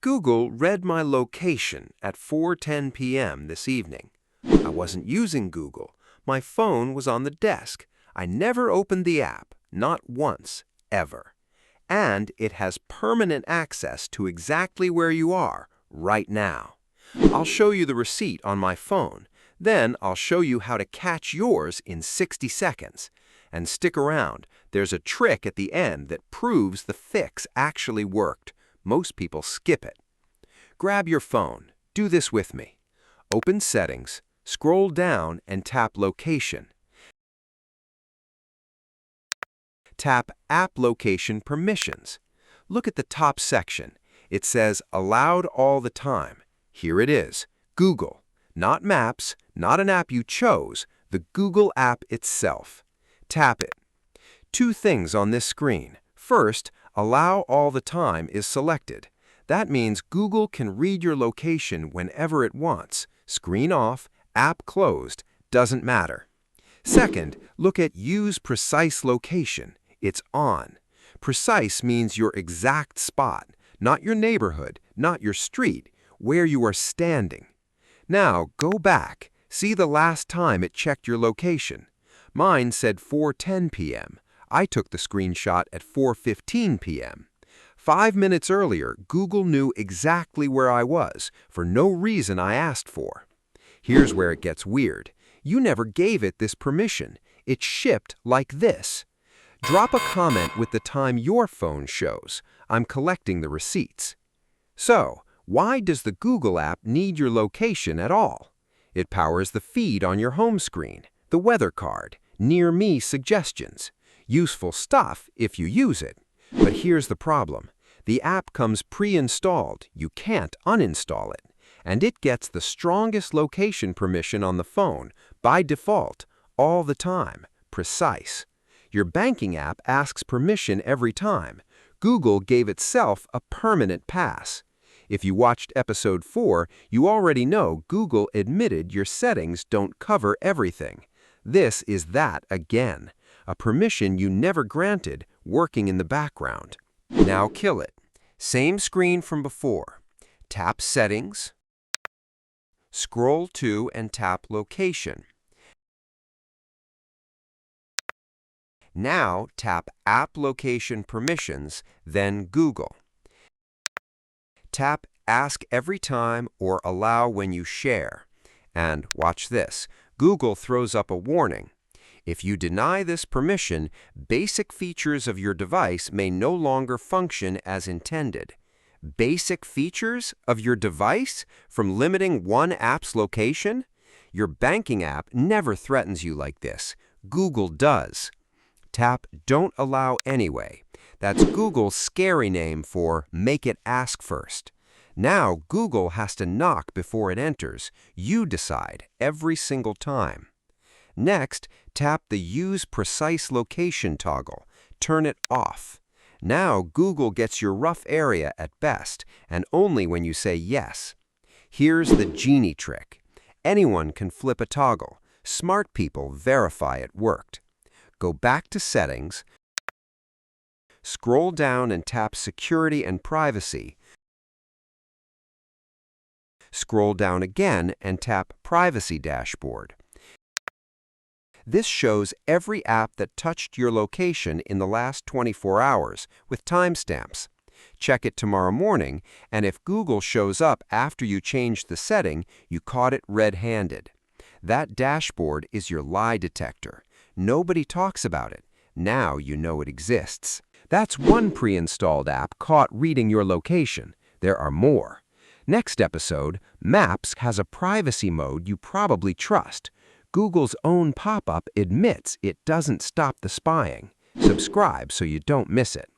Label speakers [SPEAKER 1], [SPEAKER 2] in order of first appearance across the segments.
[SPEAKER 1] Google read my location at 4:10 p.m. this evening. I wasn't using Google. My phone was on the desk. I never opened the app, not once, ever. And it has permanent access to exactly where you are right now. I'll show you the receipt on my phone. Then I'll show you how to catch yours in 60 seconds. And stick around. There's a trick at the end that proves the fix actually worked. Most people skip it. Grab your phone. Do this with me. Open Settings, scroll down and tap Location. Tap App Location Permissions. Look at the top section. It says Allowed all the time. Here it is. Google. Not Maps, not an app you chose, the Google app itself. Tap it. Two things on this screen. First, Allow all the time is selected. That means Google can read your location whenever it wants. Screen off, app closed, doesn't matter. Second, look at Use Precise Location. It's on. Precise means your exact spot, not your neighborhood, not your street, where you are standing. Now, go back. See the last time it checked your location. Mine said 4:10 p.m. I took the screenshot at 4:15 p.m. 5 minutes earlier, Google knew exactly where I was, for no reason I asked for. Here's where it gets weird. You never gave it this permission. It shipped like this. Drop a comment with the time your phone shows. I'm collecting the receipts. So, why does the Google app need your location at all? It powers the feed on your home screen, the weather card, Near Me suggestions. Useful stuff if you use it. But here's the problem. The app comes pre-installed. You can't uninstall it. And it gets the strongest location permission on the phone, by default, all the time, precise. Your banking app asks permission every time. Google gave itself a permanent pass. If you watched episode 4, you already know Google admitted your settings don't cover everything. This is that again. A permission you never granted, working in the background. Now kill it. Same screen from before. Tap Settings. Scroll to and tap Location. Now tap App Location Permissions, then Google. Tap Ask Every Time or Allow When You Share. And watch this. Google throws up a warning. If you deny this permission, basic features of your device may no longer function as intended. Basic features of your device from limiting one app's location? Your banking app never threatens you like this. Google does. Tap Don't Allow Anyway. That's Google's scary name for Make It Ask First. Now Google has to knock before it enters. You decide every single time. Next, tap the Use Precise Location toggle. Turn it off. Now Google gets your rough area at best, and only when you say yes. Here's the Genie trick. Anyone can flip a toggle. Smart people verify it worked. Go back to Settings, scroll down and tap Security and Privacy. Scroll down again and tap Privacy Dashboard. This shows every app that touched your location in the last 24 hours with timestamps. Check it tomorrow morning, and if Google shows up after you changed the setting, you caught it red-handed. That dashboard is your lie detector. Nobody talks about it. Now you know it exists. That's one pre-installed app caught reading your location. There are more. Next episode, Maps has a privacy mode you probably trust. Google's own pop-up admits it doesn't stop the spying. Subscribe so you don't miss it.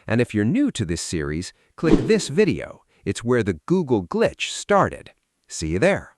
[SPEAKER 1] And if you're new to this series, click this video. It's where the Google glitch started. See you there.